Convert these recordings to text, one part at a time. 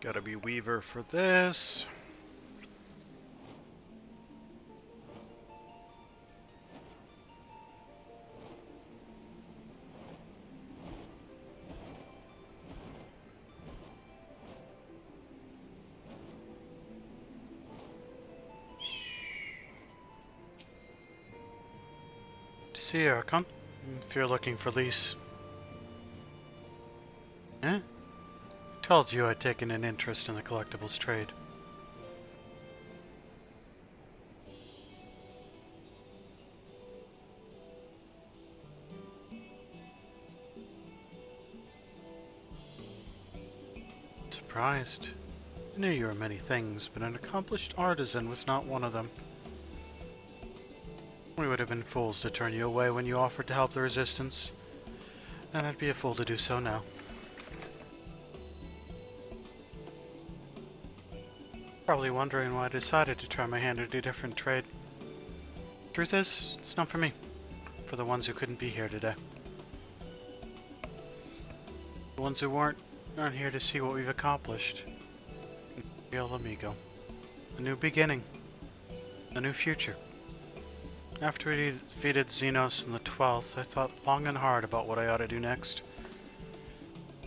Gotta be Weaver for this. See you, Archon. If you're looking for lease. Eh? Told you I'd taken an interest in the collectibles trade. Surprised. I knew you were many things, but an accomplished artisan was not one of them. We would have been fools to turn you away when you offered to help the Resistance, and I'd be a fool to do so now. Probably wondering why I decided to try my hand at a different trade. Truth is, it's not for me. For the ones who couldn't be here today. The ones who aren't here to see what we've accomplished. Real amigo. A new beginning. A new future. After we defeated Xenos in the 12th, I thought long and hard about what I ought to do next.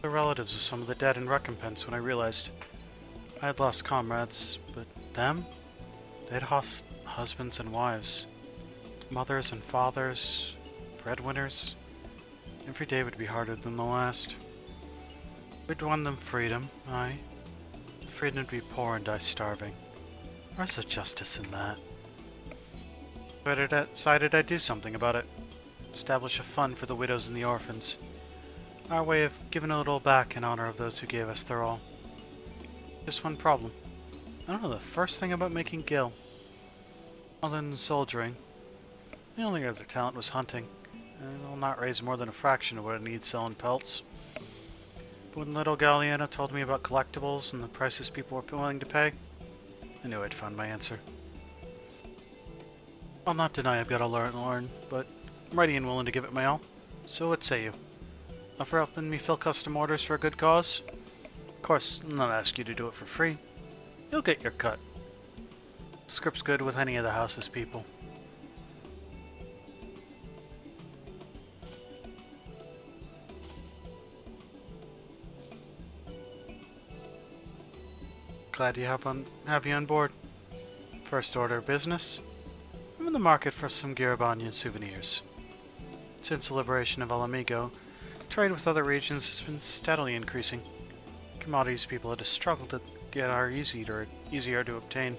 The relatives of some of the dead in recompense when I realized I had lost comrades, but them? They had lost husbands and wives, mothers and fathers, breadwinners. Every day would be harder than the last. We'd won them freedom, aye. Freedom to be poor and die starving. Where's the justice in that? But I decided I'd do something about it. Establish a fund for the widows and the orphans. Our way of giving a little back in honor of those who gave us their all. Just one problem. I don't know the first thing about making gil. Other than soldiering. The only other talent was hunting. And I'll not raise more than a fraction of what I need selling pelts. But when little Galliana told me about collectibles and the prices people were willing to pay, I knew I'd found my answer. I'll not deny I've got to learn, but I'm ready and willing to give it my all. So what say you? Offer helping me fill custom orders for a good cause? Of course, I'll not ask you to do it for free. You'll get your cut. Script's good with any of the house's people. Glad to have you on board. First order of business. I'm in the market for some Garabanian souvenirs. Since the liberation of El Amigo, trade with other regions has been steadily increasing. Commodities people had struggled to get are easier to obtain.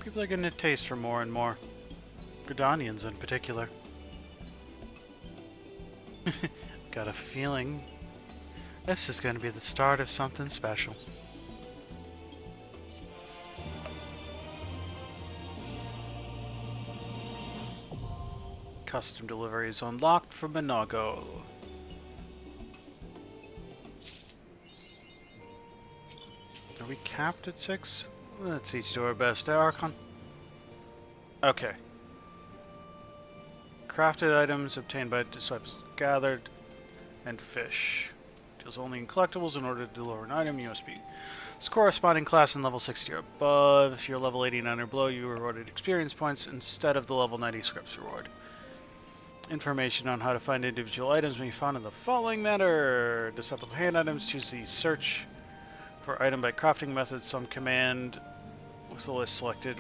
People are getting a taste for more and more. Gardanians in particular. Got a feeling this is going to be the start of something special. Custom deliveries unlocked from Minago. Are we capped at 6? Let's each do our best. Archon? Okay. Crafted items obtained by disciples gathered and fish. Deals only in collectibles. In order to deliver an item, you must be its corresponding class in level 60 or above. If you're level 89 or below, you are rewarded experience points instead of the level 90 scripts reward. Information on how to find individual items may be found in the following manner. Disciple hand items, choose the search for item by crafting method, some command with the list selected.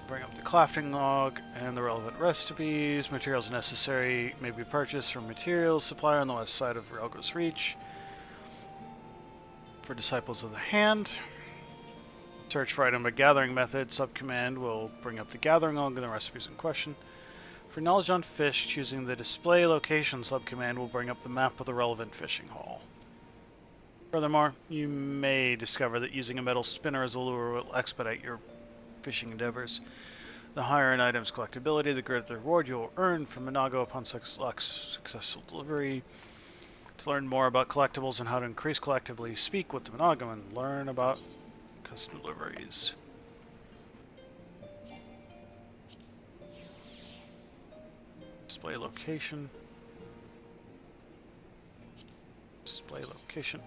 Bring up the crafting log and the relevant recipes. Materials necessary may be purchased from materials supplier on the west side of Relgo's Reach. For Disciples of the Hand, search for item by gathering method. Subcommand will bring up the gathering log and the recipes in question. For knowledge on fish, choosing the display location subcommand will bring up the map of the relevant fishing hall. Furthermore, you may discover that using a metal spinner as a lure will expedite your fishing endeavors. The higher an item's collectability, the greater the reward you will earn from Minago upon successful delivery. To learn more about collectibles and how to increase collectively, speak with the Minago and learn about custom deliveries. Display location. Display location.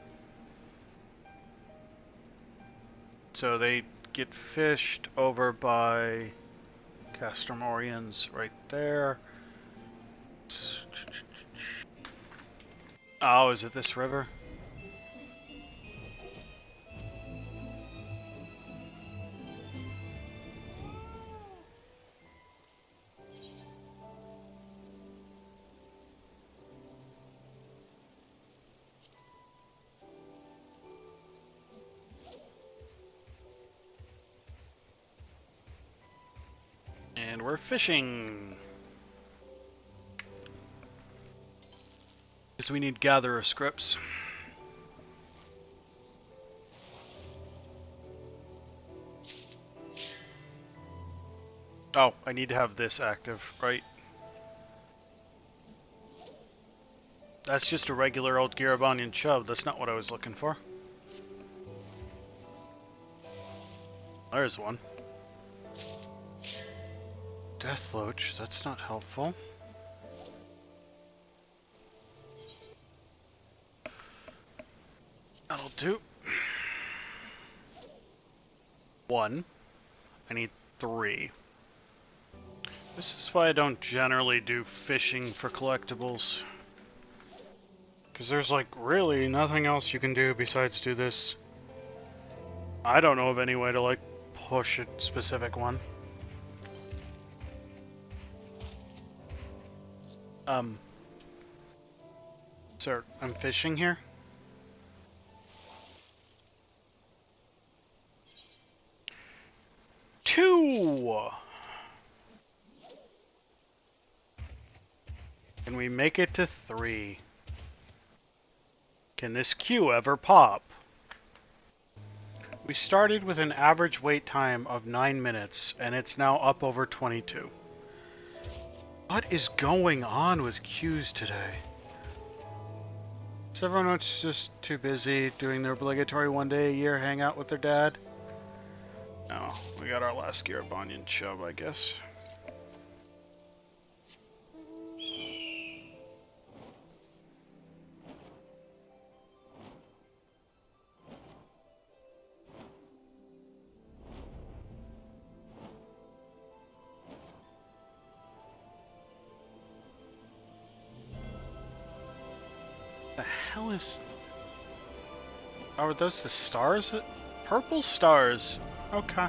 So they get fished over by Castromorians right there. Oh, is it this river? And we're fishing. Because we need gatherer scripts. Oh, I need to have this active, right? That's just a regular old Garabonian chub. That's not what I was looking for. There's one. Deathloach, that's not helpful. That'll do. 1. I need 3. This is why I don't generally do fishing for collectibles. Because there's like really nothing else you can do besides do this. I don't know of any way to like push a specific one. Sir, I'm fishing here. Two! Can we make it to 3? Can this queue ever pop? We started with an average wait time of 9 minutes, and it's now up over 22. What is going on with queues today? Is everyone just too busy doing their obligatory one day a year hangout with their dad? No, we got our last Garabonian chub, I guess. The hell is... Oh, are those the stars? Purple stars. Okay.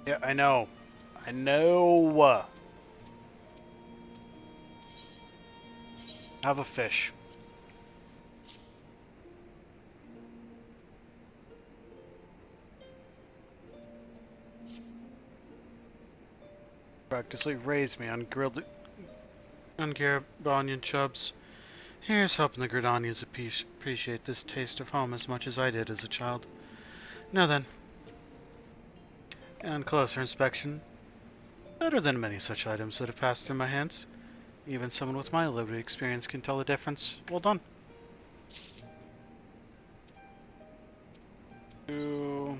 Yeah, I know. I know. Have a fish. Practically raised me on Garabonian chubs. Here's hoping the Gridanians appreciate this taste of home as much as I did as a child. Now then, on closer inspection, better than many such items that have passed through my hands. Even someone with my limited experience can tell the difference. Well done. 2,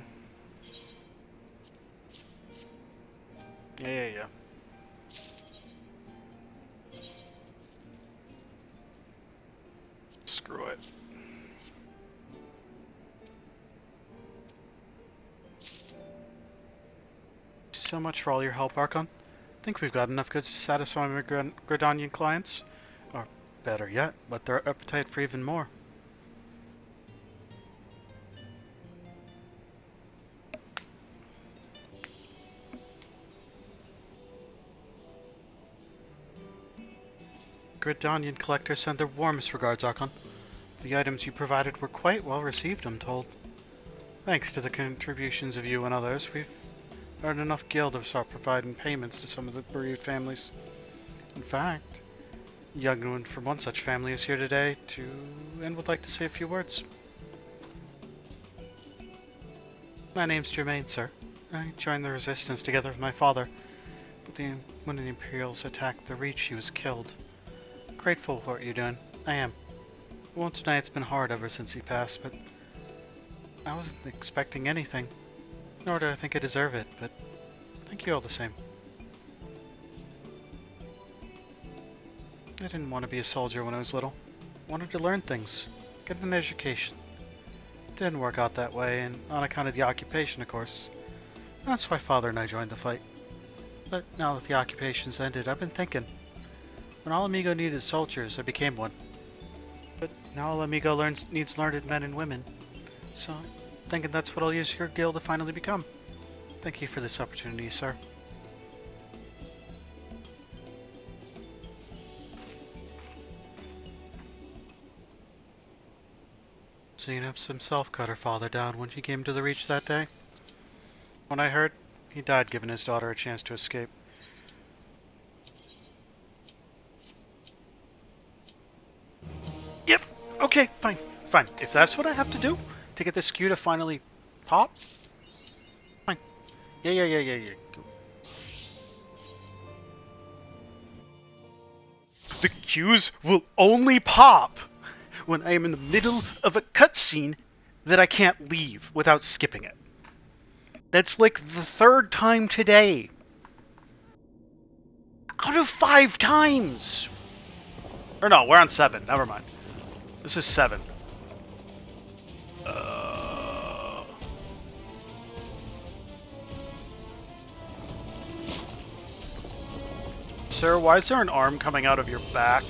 Yeah. Screw it. So much for all your help, Archon. Think we've got enough goods to satisfy my Gridanian clients? Or, better yet, whet their appetite for even more. Gridanian collectors send their warmest regards, Archon. The items you provided were quite well received, I'm told. Thanks to the contributions of you and others, we've earned enough gil to start providing payments to some of the bereaved families. In fact, a young one from one such family is here today and would like to say a few words. My name's Germain, sir. I joined the resistance together with my father, but when the Imperials attacked the Reach, he was killed. Grateful for what you're doing. I am. I won't deny it's been hard ever since he passed, but I wasn't expecting anything. Nor do I think I deserve it, but thank you all the same. I didn't want to be a soldier when I was little. I wanted to learn things, get an education. It didn't work out that way, and on account of the occupation, of course. That's why Father and I joined the fight. But now that the occupation's ended, I've been thinking. When All Amigo needed soldiers, I became one. But now All Amigo needs learned men and women. So I'm thinking that's what I'll use your guild to finally become. Thank you for this opportunity, sir. Xenops himself cut her father down when she came to the Reach that day. When I heard, he died giving his daughter a chance to escape. Yep, okay, fine. If that's what I have to do to get this queue to finally pop, fine. Yeah. The queues will only pop when I am in the middle of a cutscene that I can't leave without skipping it. That's like the 3rd time today. Out of 5 times! Or no, we're on 7. Never mind. This is 7. Sir, why is there an arm coming out of your back?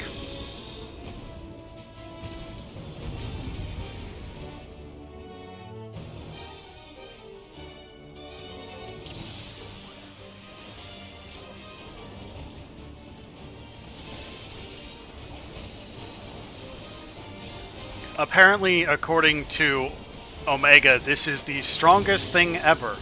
Apparently, according to Omega, this is the strongest thing ever.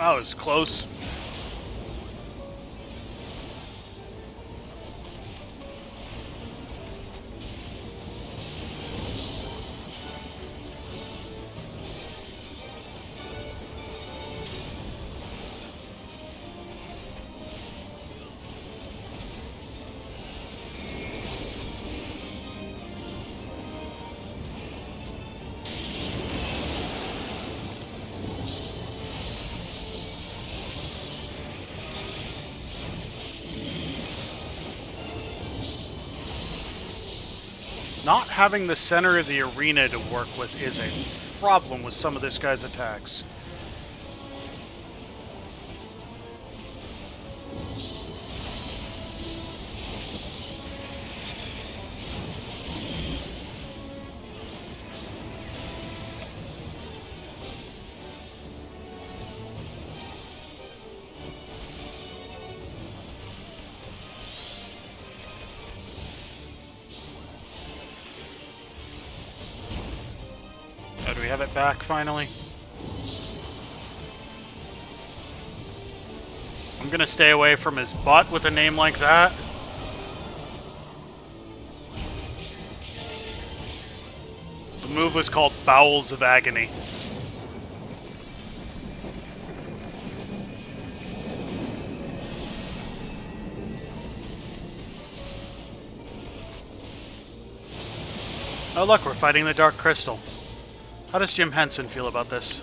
That was close. Not having the center of the arena to work with is a problem with some of this guy's attacks. Oh, do we have it back finally? I'm gonna stay away from his butt with a name like that. The move was called Bowels of Agony. Oh look, we're fighting the Dark Crystal. How does Jim Henson feel about this?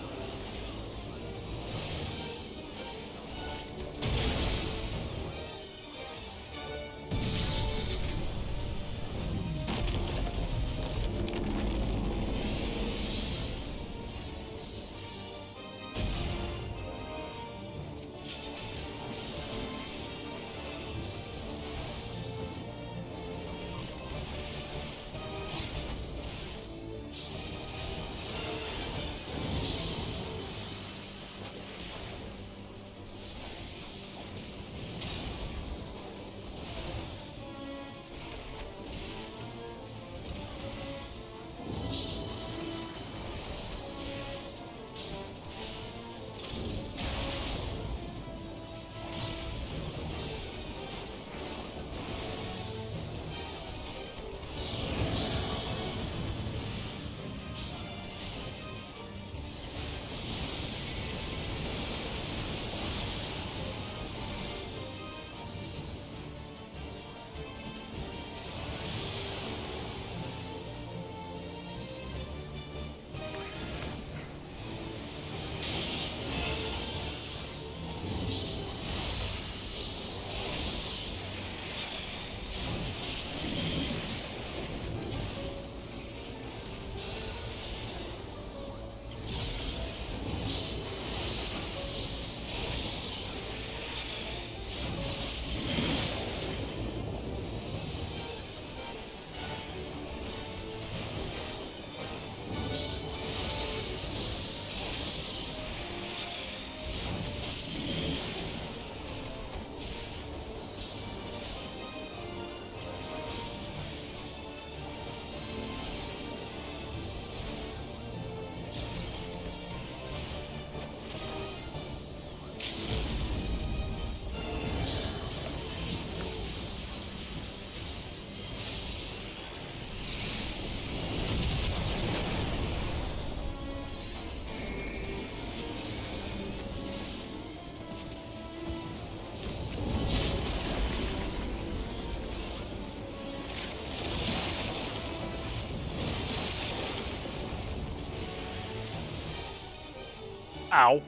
Ow.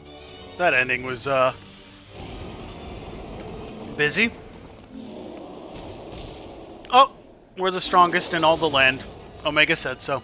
That ending was, busy. Oh, we're the strongest in all the land. Omega said so.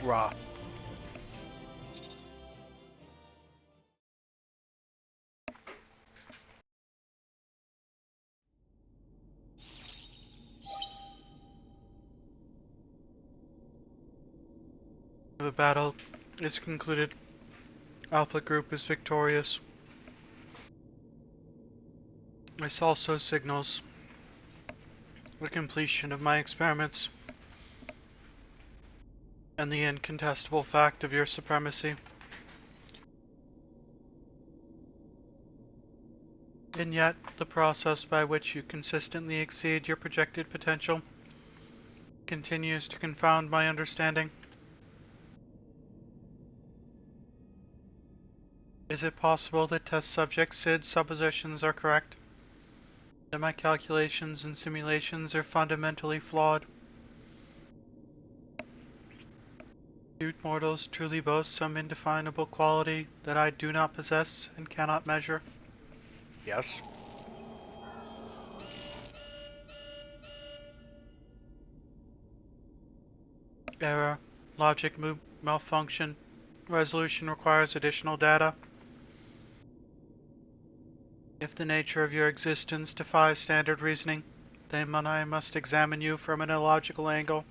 Raw. The battle is concluded. Alpha Group is victorious. This also signals the completion of my experiments and the incontestable fact of your supremacy. And yet, the process by which you consistently exceed your projected potential continues to confound my understanding. Is it possible that test subject Sid's suppositions are correct? That my calculations and simulations are fundamentally flawed? Do mortals truly boast some indefinable quality that I do not possess and cannot measure? Yes. Error, logic malfunction, resolution requires additional data. If the nature of your existence defies standard reasoning, then I must examine you from an illogical angle.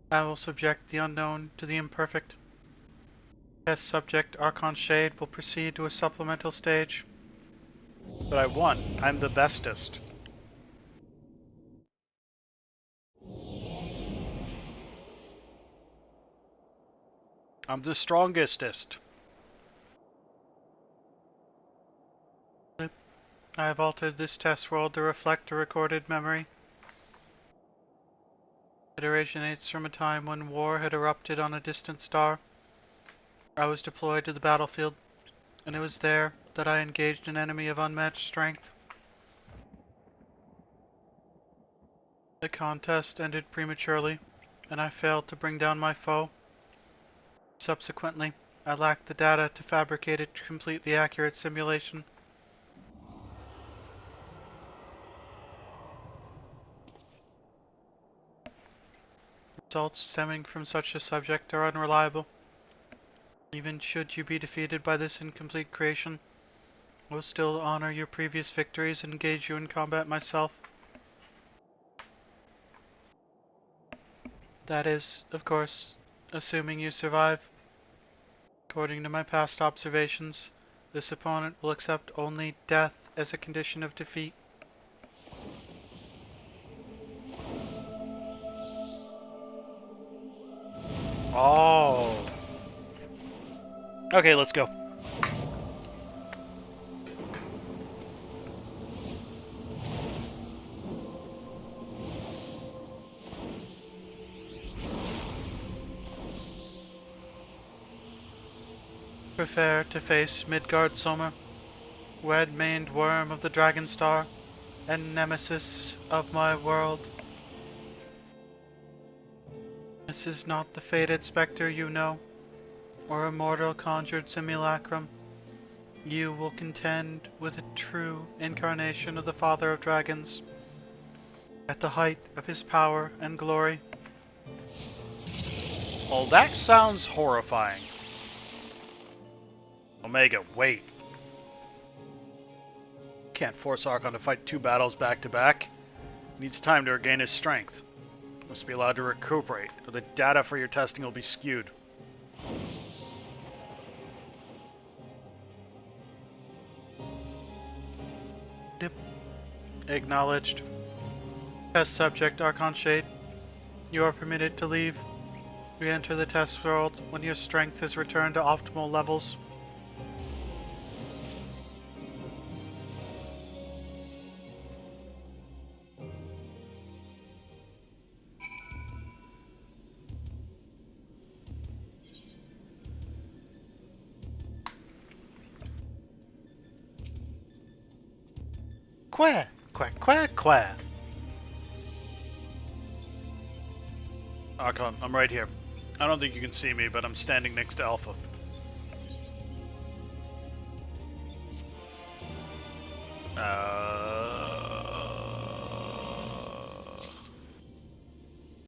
I will subject the unknown to the imperfect. Test subject Archon Shade will proceed to a supplemental stage. But I won. I'm the bestest. I'm the strongestest. I have altered this test world to reflect a recorded memory. It originates from a time when war had erupted on a distant star. I was deployed to the battlefield, and it was there that I engaged an enemy of unmatched strength. The contest ended prematurely, and I failed to bring down my foe. Subsequently, I lacked the data to fabricate a completely accurate simulation. Results stemming from such a subject are unreliable. Even should you be defeated by this incomplete creation, I will still honor your previous victories and engage you in combat myself. That is, of course, assuming you survive. According to my past observations, this opponent will accept only death as a condition of defeat. Oh. Okay, let's go. Prepare to face Midgard Sommer, red-maned worm of the Dragon Star, and nemesis of my world. This is not the fated specter you know, or a mortal conjured simulacrum. You will contend with a true incarnation of the Father of Dragons, at the height of his power and glory. Well, that sounds horrifying. Omega, wait. Can't force Archon to fight 2 battles back to back. Needs time to regain his strength. Must be allowed to recuperate, or the data for your testing will be skewed. Yep. Acknowledged. Test subject Archon Shade. You are permitted to leave. Re-enter the test world when your strength has returned to optimal levels. Quack, quack, quack, quack. Archon, I'm right here. I don't think you can see me, but I'm standing next to Alpha.